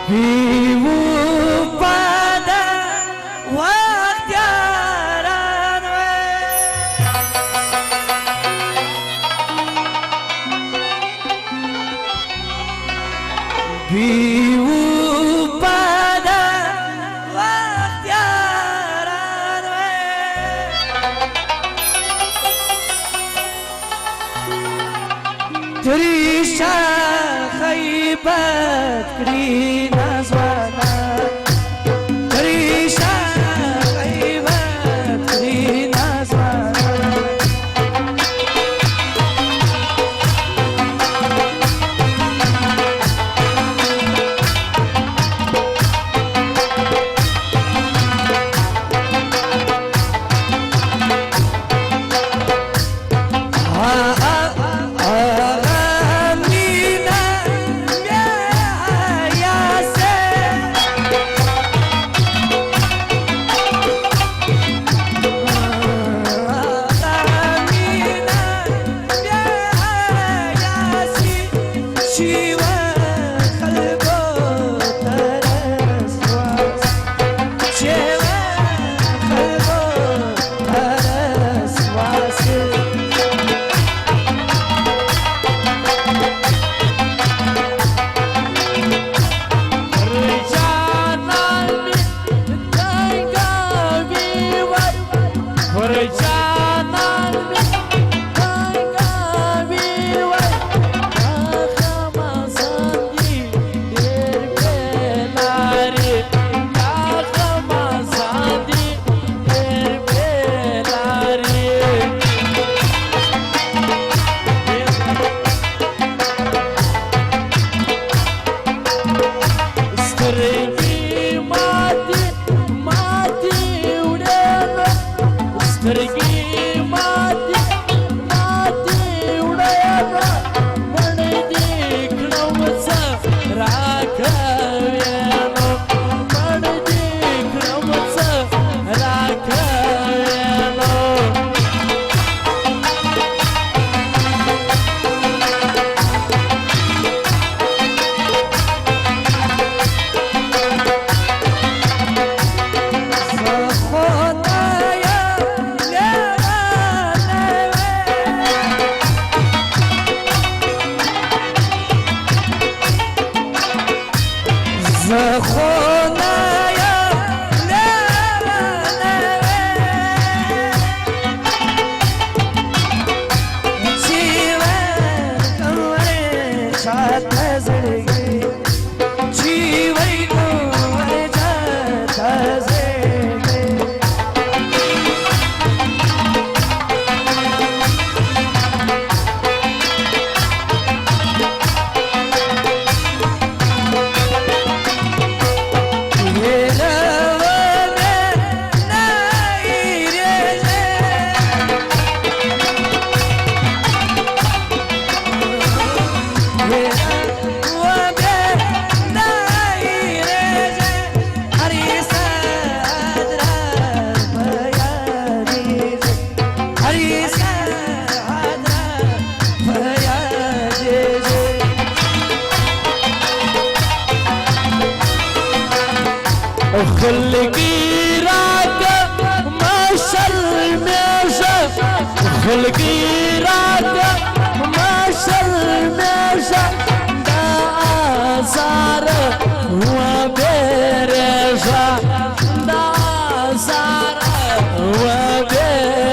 Vivo pada waktiaran Vivo pada waktiaran Terisha khaybat kri nazwana Terisha khaybat kri nazwana خلقي راك مشل ميشة خلقي راك مشل ميشة دا آثار وبرشة دا آثار وبرشة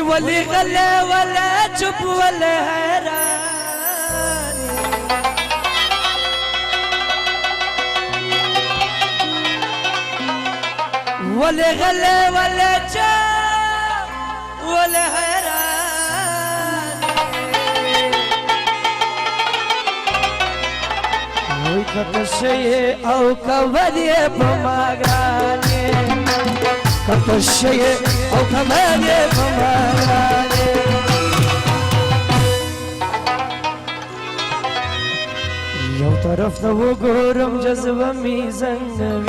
ولی غلے ولا چپ ولا حیران ولی غلے ولا چپ ولا حیران وی کتشی او کوری پماگانی کتشی او کوری پماگانی یو طرف تا وګورم جذبه می زنګوي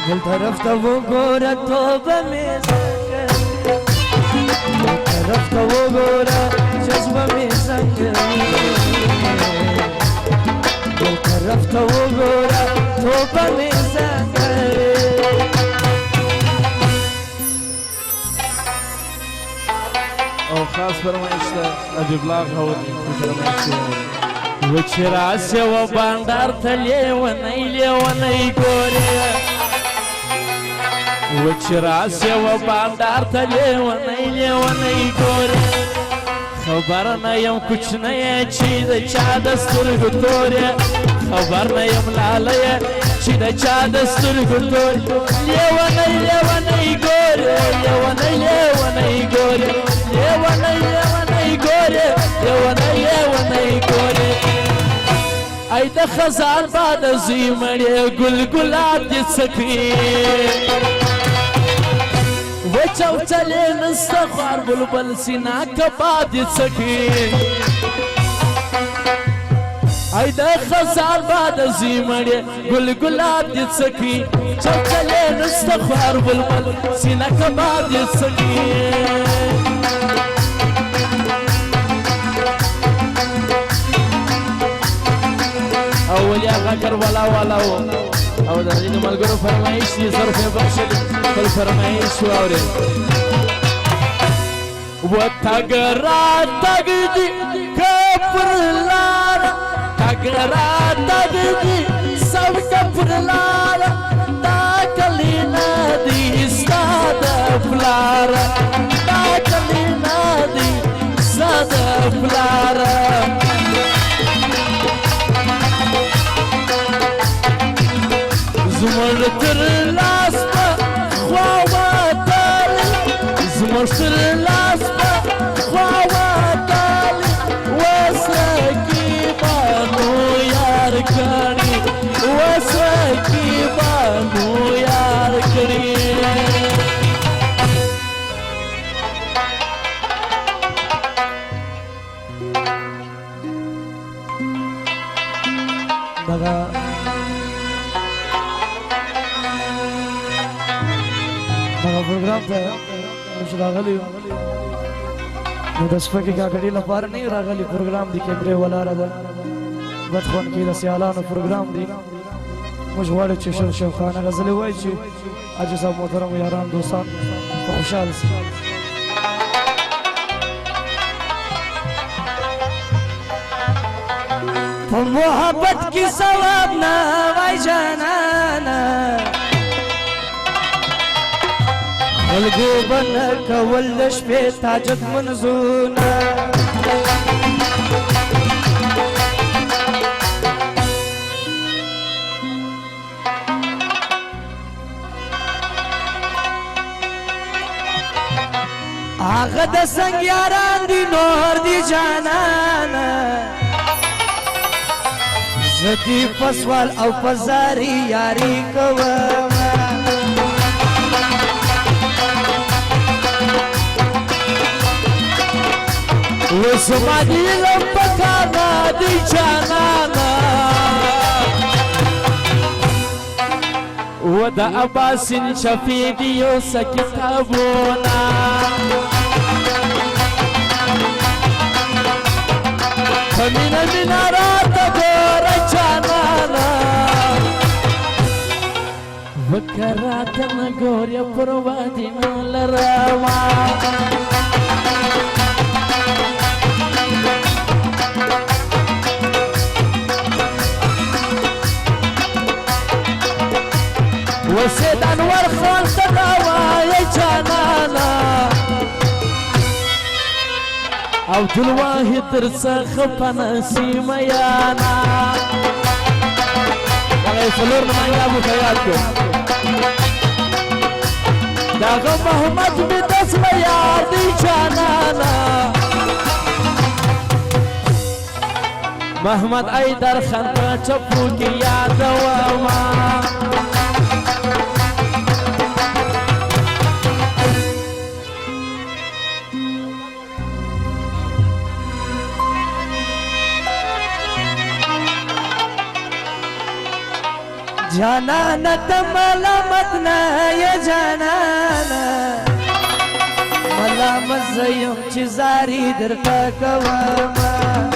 بل طرف تا وګوره توبه می زنګوي بل طرف تا وګوره جذبه می زنګوي بل طرف تا وګوره توبه می زنګوي او خاص فرمایش ده حبیب الله غوړي فرمایش و چې راسه و باندار ته لیونی ګوري و چې راسه و باندار ته لیونی ګوري خبر نه یم کوچنی چې د چا د سترګو تورې خبر نه یم لاله چې د چا د سترګو تورې لیونی ګوري لیونی ګوري لیونی ګوري ای د خزان باد زی مړې ګل ګلاب دې څکي وچوچلې نسته خوار بلبل سینا کباب دې څکي ای د خزان باد زی مړې ګل ګلاب دې څکي چوچلې نسته خوار بلبل سینا کباب دې څکي اول یا غکر ولا او د دې ملګرو فرمایش دي ظرف بخښل خپل فرمایش واوري و تګرا تګ دي کفر لار تګرا تګ دي سب کفر لار تا کلینا دي استاد فلار تا کلینا دي استاد فلار زمر تر لاس په خوا وتالی زمر تر لاس په خوا وتالی وسره کې بانو یار کړي وسره کې بانو یار کړي دغه پروګرام ته موږ راغلي نو د سپکې کاکړي لپاره نه راغلي پروګرام دی کیمرې ولاړه ده بدخون کې د سیالانو پروګرام دی موږ غواړو چې شوقانه غزلې وایي چې حاجي صاحب محترم یاران دوستان په خوشحاله سي په محبت کې ثواب نه وای جانانه خلقو بن کول د شپې تاجت منزونه هغه د سنگ یاران دي نور دي جانانه زدي پسوال او پزاري یاري کوم وسما دي لپکانا دي جانانا ودا عباسین شفیع دیو سکتابونا فمینا منارات گورا جانانا وکرات نگوریا پروادینا لراما وسيد انور خان تداوى يا جانانا عبد الواحد ترسخ فنسيم يانا وغي فلورنا ما يابو خيالكم داغ محمد بدسم يادي جانانا محمد ايدر خان چپو کی یاد وما جانانا تملامت نا یا جانانا ملامت زیم چی زاری در تا کوما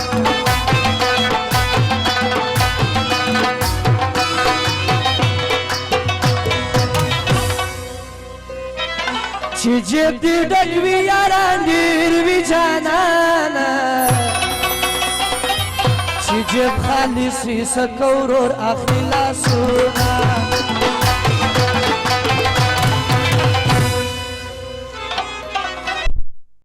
چی جیب دی ڈکوی یاران دیر وی جانانا چی جیب خالی سی سکورور اخلی لاسونا